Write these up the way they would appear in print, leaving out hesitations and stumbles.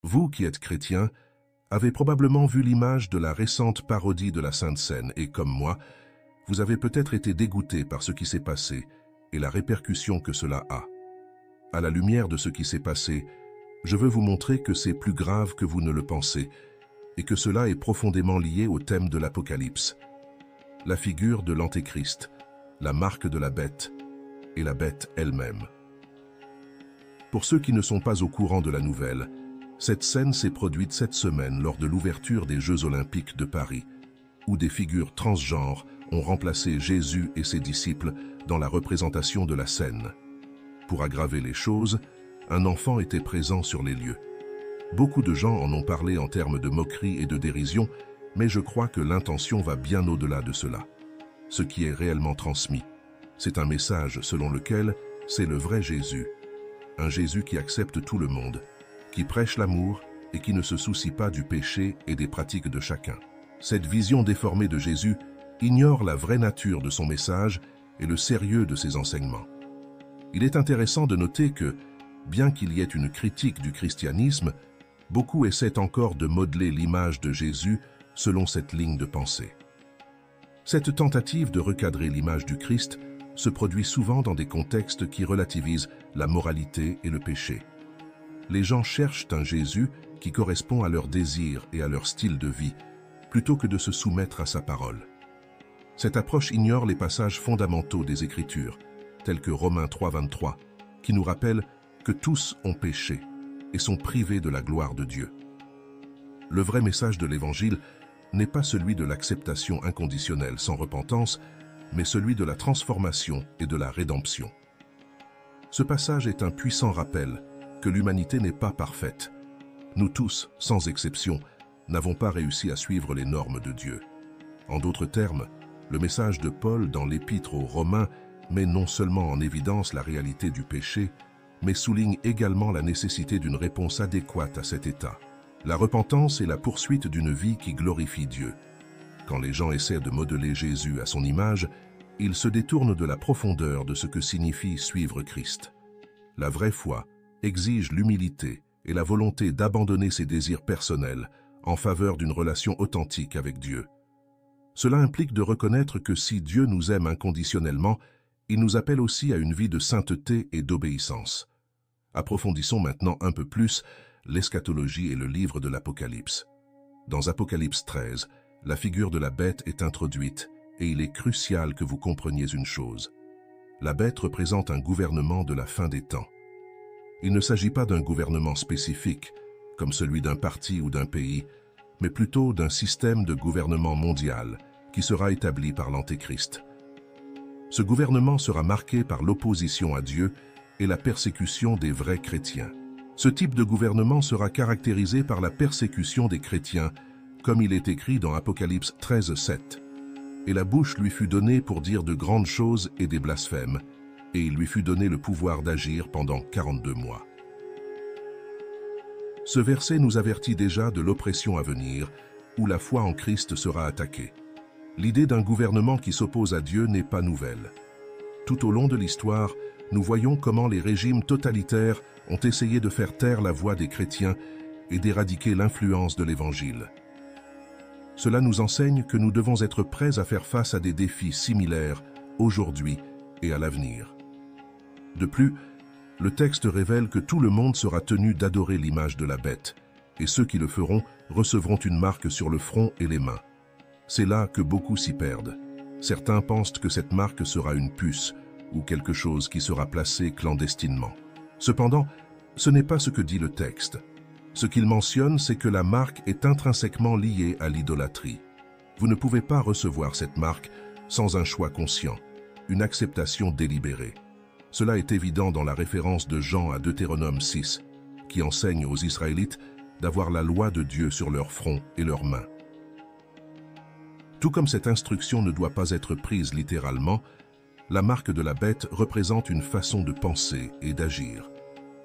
Vous qui êtes chrétien, avez probablement vu l'image de la récente parodie de la Sainte Seine et, comme moi, vous avez peut-être été dégoûté par ce qui s'est passé et la répercussion que cela a. À la lumière de ce qui s'est passé, je veux vous montrer que c'est plus grave que vous ne le pensez et que cela est profondément lié au thème de l'Apocalypse, la figure de l'Antéchrist, la marque de la bête et la bête elle-même. Pour ceux qui ne sont pas au courant de la nouvelle, cette scène s'est produite cette semaine lors de l'ouverture des Jeux Olympiques de Paris, où des figures transgenres ont remplacé Jésus et ses disciples dans la représentation de la scène. Pour aggraver les choses, un enfant était présent sur les lieux. Beaucoup de gens en ont parlé en termes de moquerie et de dérision, mais je crois que l'intention va bien au-delà de cela. Ce qui est réellement transmis, c'est un message selon lequel c'est le vrai Jésus, un Jésus qui accepte tout le monde, qui prêche l'amour et qui ne se soucie pas du péché et des pratiques de chacun. Cette vision déformée de Jésus ignore la vraie nature de son message et le sérieux de ses enseignements. Il est intéressant de noter que, bien qu'il y ait une critique du christianisme, beaucoup essaient encore de modeler l'image de Jésus selon cette ligne de pensée. Cette tentative de recadrer l'image du Christ se produit souvent dans des contextes qui relativisent la moralité et le péché. Les gens cherchent un Jésus qui correspond à leurs désirs et à leur style de vie, plutôt que de se soumettre à sa parole. Cette approche ignore les passages fondamentaux des Écritures, tels que Romains 3,23, qui nous rappellent que tous ont péché et sont privés de la gloire de Dieu. Le vrai message de l'Évangile n'est pas celui de l'acceptation inconditionnelle sans repentance, mais celui de la transformation et de la rédemption. Ce passage est un puissant rappel que l'humanité n'est pas parfaite. Nous tous, sans exception, n'avons pas réussi à suivre les normes de Dieu. En d'autres termes, le message de Paul dans l'Épître aux Romains met non seulement en évidence la réalité du péché, mais souligne également la nécessité d'une réponse adéquate à cet état. La repentance est la poursuite d'une vie qui glorifie Dieu. Quand les gens essaient de modeler Jésus à son image, ils se détournent de la profondeur de ce que signifie suivre Christ. La vraie foi exige l'humilité et la volonté d'abandonner ses désirs personnels en faveur d'une relation authentique avec Dieu. Cela implique de reconnaître que si Dieu nous aime inconditionnellement, il nous appelle aussi à une vie de sainteté et d'obéissance. Approfondissons maintenant un peu plus l'eschatologie et le livre de l'Apocalypse. Dans Apocalypse 13, la figure de la bête est introduite et il est crucial que vous compreniez une chose. La bête représente un gouvernement de la fin des temps. Il ne s'agit pas d'un gouvernement spécifique, comme celui d'un parti ou d'un pays, mais plutôt d'un système de gouvernement mondial qui sera établi par l'Antéchrist. Ce gouvernement sera marqué par l'opposition à Dieu et la persécution des vrais chrétiens. Ce type de gouvernement sera caractérisé par la persécution des chrétiens, comme il est écrit dans Apocalypse 13:7. Et la bouche lui fut donnée pour dire de grandes choses et des blasphèmes, et il lui fut donné le pouvoir d'agir pendant 42 mois. Ce verset nous avertit déjà de l'oppression à venir, où la foi en Christ sera attaquée. L'idée d'un gouvernement qui s'oppose à Dieu n'est pas nouvelle. Tout au long de l'histoire, nous voyons comment les régimes totalitaires ont essayé de faire taire la voix des chrétiens et d'éradiquer l'influence de l'Évangile. Cela nous enseigne que nous devons être prêts à faire face à des défis similaires aujourd'hui et à l'avenir. De plus, le texte révèle que tout le monde sera tenu d'adorer l'image de la bête, et ceux qui le feront recevront une marque sur le front et les mains. C'est là que beaucoup s'y perdent. Certains pensent que cette marque sera une puce ou quelque chose qui sera placé clandestinement. Cependant, ce n'est pas ce que dit le texte. Ce qu'il mentionne, c'est que la marque est intrinsèquement liée à l'idolâtrie. Vous ne pouvez pas recevoir cette marque sans un choix conscient, une acceptation délibérée. Cela est évident dans la référence de Jean à Deutéronome 6, qui enseigne aux Israélites d'avoir la loi de Dieu sur leur front et leurs mains. Tout comme cette instruction ne doit pas être prise littéralement, la marque de la bête représente une façon de penser et d'agir.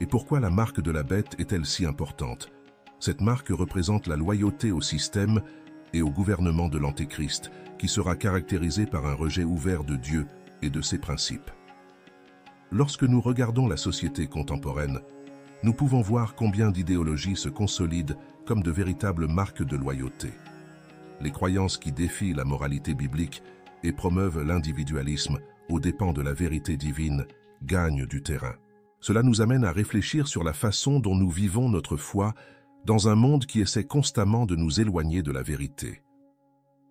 Et pourquoi la marque de la bête est-elle si importante? Cette marque représente la loyauté au système et au gouvernement de l'Antéchrist, qui sera caractérisé par un rejet ouvert de Dieu et de ses principes. Lorsque nous regardons la société contemporaine, nous pouvons voir combien d'idéologies se consolident comme de véritables marques de loyauté. Les croyances qui défient la moralité biblique et promeuvent l'individualisme aux dépens de la vérité divine gagnent du terrain. Cela nous amène à réfléchir sur la façon dont nous vivons notre foi dans un monde qui essaie constamment de nous éloigner de la vérité.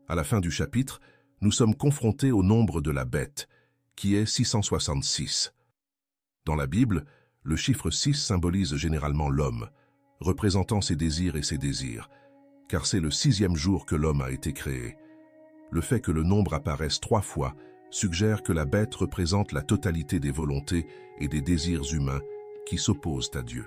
À la fin du chapitre, nous sommes confrontés au nombre de la bête, qui est 666. Dans la Bible, le chiffre 6 symbolise généralement l'homme, représentant ses désirs et ses désirs, car c'est le 6e jour que l'homme a été créé. Le fait que le nombre apparaisse 3 fois suggère que la bête représente la totalité des volontés et des désirs humains qui s'opposent à Dieu.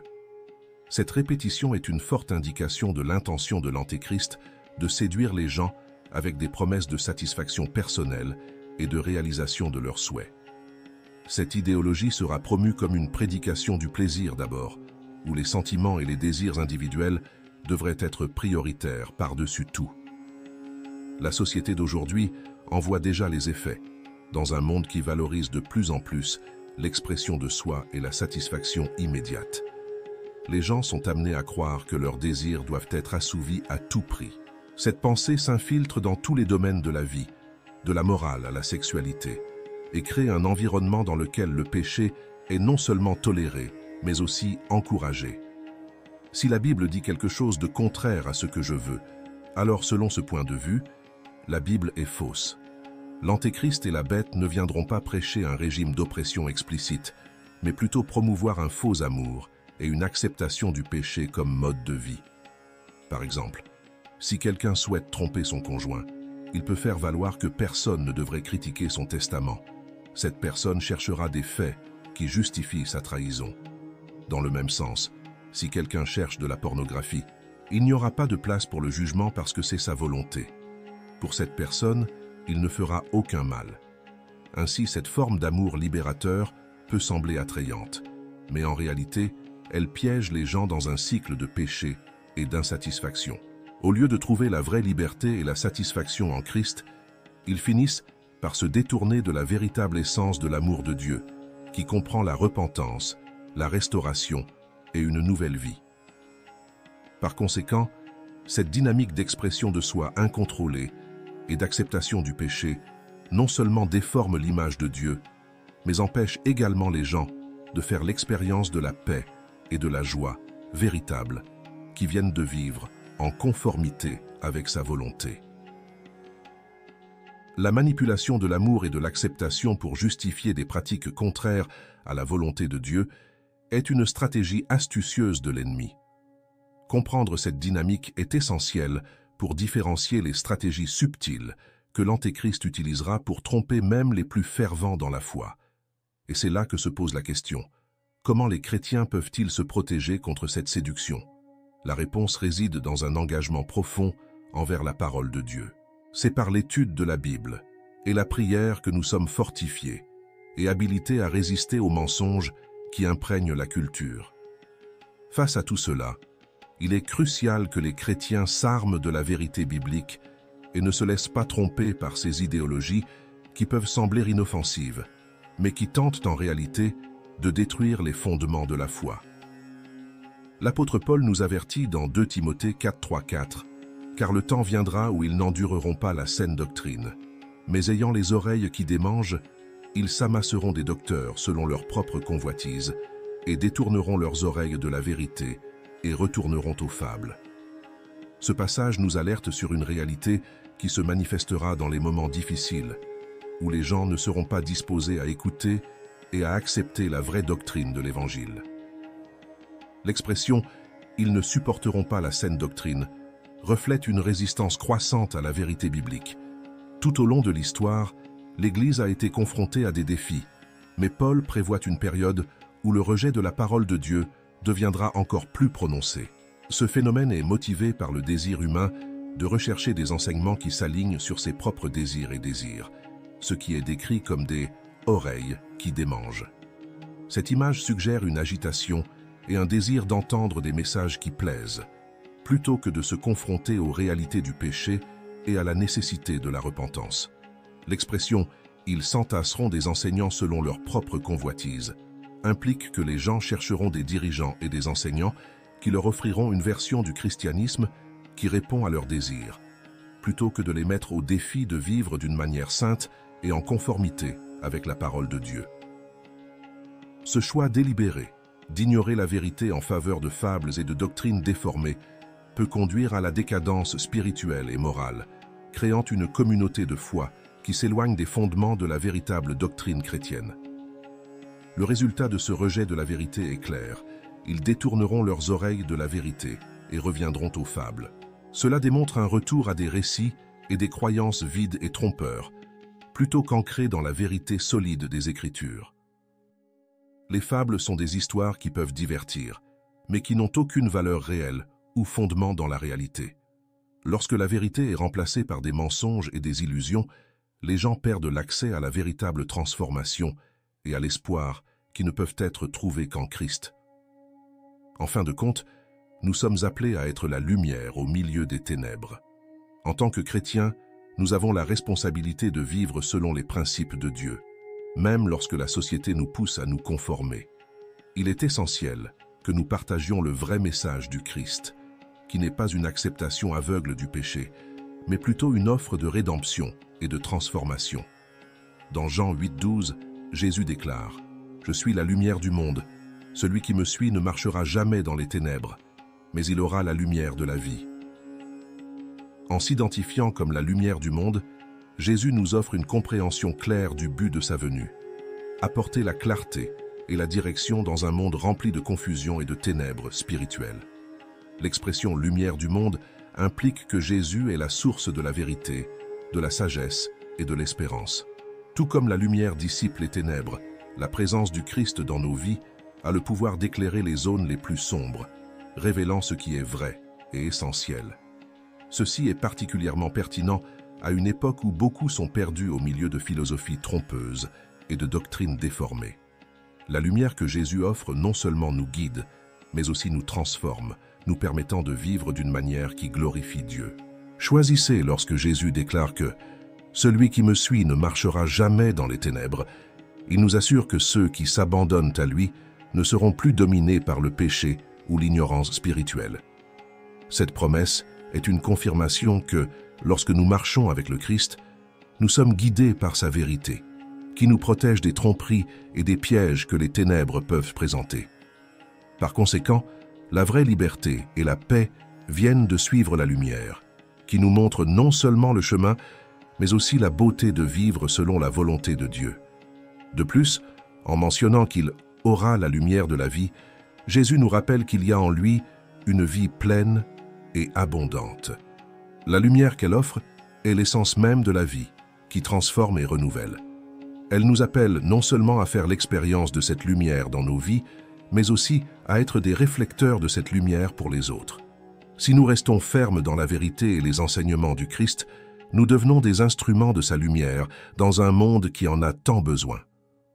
Cette répétition est une forte indication de l'intention de l'Antéchrist de séduire les gens avec des promesses de satisfaction personnelle et de réalisation de leurs souhaits. Cette idéologie sera promue comme une prédication du plaisir d'abord, où les sentiments et les désirs individuels devraient être prioritaires par-dessus tout. La société d'aujourd'hui en voit déjà les effets, dans un monde qui valorise de plus en plus l'expression de soi et la satisfaction immédiate. Les gens sont amenés à croire que leurs désirs doivent être assouvis à tout prix. Cette pensée s'infiltre dans tous les domaines de la vie, de la morale à la sexualité, et crée un environnement dans lequel le péché est non seulement toléré, mais aussi encouragé. Si la Bible dit quelque chose de contraire à ce que je veux, alors selon ce point de vue, la Bible est fausse. L'Antéchrist et la bête ne viendront pas prêcher un régime d'oppression explicite, mais plutôt promouvoir un faux amour et une acceptation du péché comme mode de vie. Par exemple, si quelqu'un souhaite tromper son conjoint, il peut faire valoir que personne ne devrait critiquer son testament. Cette personne cherchera des faits qui justifient sa trahison. Dans le même sens, si quelqu'un cherche de la pornographie, il n'y aura pas de place pour le jugement parce que c'est sa volonté. Pour cette personne, il ne fera aucun mal. Ainsi, cette forme d'amour libérateur peut sembler attrayante, mais en réalité, elle piège les gens dans un cycle de péché et d'insatisfaction. Au lieu de trouver la vraie liberté et la satisfaction en Christ, ils finissent par se détourner de la véritable essence de l'amour de Dieu, qui comprend la repentance, la restauration et une nouvelle vie. Par conséquent, cette dynamique d'expression de soi incontrôlée et d'acceptation du péché non seulement déforme l'image de Dieu, mais empêche également les gens de faire l'expérience de la paix et de la joie véritable qui viennent de vivre en conformité avec sa volonté. La manipulation de l'amour et de l'acceptation pour justifier des pratiques contraires à la volonté de Dieu est une stratégie astucieuse de l'ennemi. Comprendre cette dynamique est essentiel pour différencier les stratégies subtiles que l'Antéchrist utilisera pour tromper même les plus fervents dans la foi. Et c'est là que se pose la question. Comment les chrétiens peuvent-ils se protéger contre cette séduction? La réponse réside dans un engagement profond envers la parole de Dieu. C'est par l'étude de la Bible et la prière que nous sommes fortifiés et habilités à résister aux mensonges qui imprègnent la culture. Face à tout cela, il est crucial que les chrétiens s'arment de la vérité biblique et ne se laissent pas tromper par ces idéologies qui peuvent sembler inoffensives, mais qui tentent en réalité de détruire les fondements de la foi. L'apôtre Paul nous avertit dans 2 Timothée 4:3-4, « Car le temps viendra où ils n'endureront pas la saine doctrine, mais ayant les oreilles qui démangent, ils s'amasseront des docteurs selon leur propre convoitise et détourneront leurs oreilles de la vérité et retourneront aux fables. » Ce passage nous alerte sur une réalité qui se manifestera dans les moments difficiles, où les gens ne seront pas disposés à écouter et à accepter la vraie doctrine de l'Évangile. L'expression « ils ne supporteront pas la saine doctrine » reflète une résistance croissante à la vérité biblique. Tout au long de l'histoire, l'Église a été confrontée à des défis, mais Paul prévoit une période où le rejet de la parole de Dieu deviendra encore plus prononcé. Ce phénomène est motivé par le désir humain de rechercher des enseignements qui s'alignent sur ses propres désirs et désirs, ce qui est décrit comme des « oreilles qui démangent ». Cette image suggère une agitation et un désir d'entendre des messages qui plaisent, plutôt que de se confronter aux réalités du péché et à la nécessité de la repentance. L'expression « ils s'entasseront des enseignants selon leur propre convoitise » implique que les gens chercheront des dirigeants et des enseignants qui leur offriront une version du christianisme qui répond à leurs désirs, plutôt que de les mettre au défi de vivre d'une manière sainte et en conformité avec la parole de Dieu. Ce choix délibéré d'ignorer la vérité en faveur de fables et de doctrines déformées peut conduire à la décadence spirituelle et morale, créant une communauté de foi qui s'éloigne des fondements de la véritable doctrine chrétienne. Le résultat de ce rejet de la vérité est clair. Ils détourneront leurs oreilles de la vérité et reviendront aux fables. Cela démontre un retour à des récits et des croyances vides et trompeurs, plutôt qu'ancrées dans la vérité solide des Écritures. Les fables sont des histoires qui peuvent divertir, mais qui n'ont aucune valeur réelle ou fondement dans la réalité. Lorsque la vérité est remplacée par des mensonges et des illusions, les gens perdent l'accès à la véritable transformation et à l'espoir qui ne peuvent être trouvés qu'en Christ. En fin de compte, nous sommes appelés à être la lumière au milieu des ténèbres. En tant que chrétiens, nous avons la responsabilité de vivre selon les principes de Dieu, même lorsque la société nous pousse à nous conformer. Il est essentiel que nous partagions le vrai message du Christ, qui n'est pas une acceptation aveugle du péché, mais plutôt une offre de rédemption et de transformation. Dans Jean 8,12, Jésus déclare « Je suis la lumière du monde. Celui qui me suit ne marchera jamais dans les ténèbres, mais il aura la lumière de la vie. » En s'identifiant comme la lumière du monde, Jésus nous offre une compréhension claire du but de sa venue. Apporter la clarté et la direction dans un monde rempli de confusion et de ténèbres spirituelles. L'expression « lumière du monde » implique que Jésus est la source de la vérité, de la sagesse et de l'espérance. Tout comme la lumière dissipe les ténèbres, la présence du Christ dans nos vies a le pouvoir d'éclairer les zones les plus sombres, révélant ce qui est vrai et essentiel. Ceci est particulièrement pertinent à une époque où beaucoup sont perdus au milieu de philosophies trompeuses et de doctrines déformées. La lumière que Jésus offre non seulement nous guide, mais aussi nous transforme, nous permettant de vivre d'une manière qui glorifie Dieu. Choisissez lorsque Jésus déclare que « Celui qui me suit ne marchera jamais dans les ténèbres ». Il nous assure que ceux qui s'abandonnent à lui ne seront plus dominés par le péché ou l'ignorance spirituelle. Cette promesse est une confirmation que, lorsque nous marchons avec le Christ, nous sommes guidés par sa vérité, qui nous protège des tromperies et des pièges que les ténèbres peuvent présenter. Par conséquent, la vraie liberté et la paix viennent de suivre la lumière, qui nous montre non seulement le chemin, mais aussi la beauté de vivre selon la volonté de Dieu. De plus, en mentionnant qu'il aura la lumière de la vie, Jésus nous rappelle qu'il y a en lui une vie pleine et abondante. La lumière qu'elle offre est l'essence même de la vie, qui transforme et renouvelle. Elle nous appelle non seulement à faire l'expérience de cette lumière dans nos vies, mais aussi à être des réflecteurs de cette lumière pour les autres. Si nous restons fermes dans la vérité et les enseignements du Christ, nous devenons des instruments de sa lumière dans un monde qui en a tant besoin.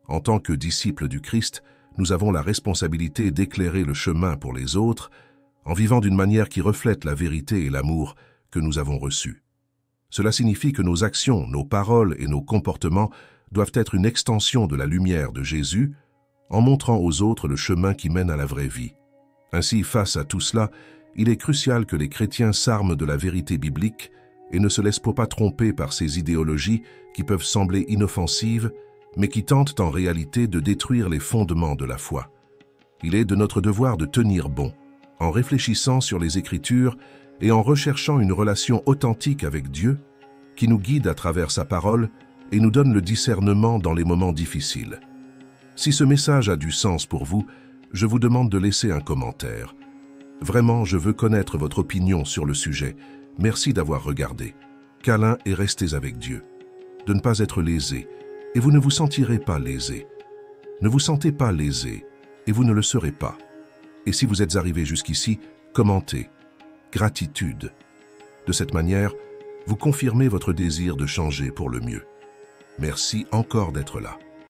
En tant que disciples du Christ, nous avons la responsabilité d'éclairer le chemin pour les autres en vivant d'une manière qui reflète la vérité et l'amour que nous avons reçus. Cela signifie que nos actions, nos paroles et nos comportements doivent être une extension de la lumière de Jésus en montrant aux autres le chemin qui mène à la vraie vie. Ainsi, face à tout cela, il est crucial que les chrétiens s'arment de la vérité biblique et ne se laissent pas tromper par ces idéologies qui peuvent sembler inoffensives, mais qui tentent en réalité de détruire les fondements de la foi. Il est de notre devoir de tenir bon, en réfléchissant sur les Écritures et en recherchant une relation authentique avec Dieu, qui nous guide à travers sa parole et nous donne le discernement dans les moments difficiles. Si ce message a du sens pour vous, je vous demande de laisser un commentaire. Vraiment, je veux connaître votre opinion sur le sujet. Merci d'avoir regardé. Câlin et restez avec Dieu. De ne pas être lésé, et vous ne vous sentirez pas lésé. Ne vous sentez pas lésé, et vous ne le serez pas. Et si vous êtes arrivé jusqu'ici, commentez. Gratitude. De cette manière, vous confirmez votre désir de changer pour le mieux. Merci encore d'être là.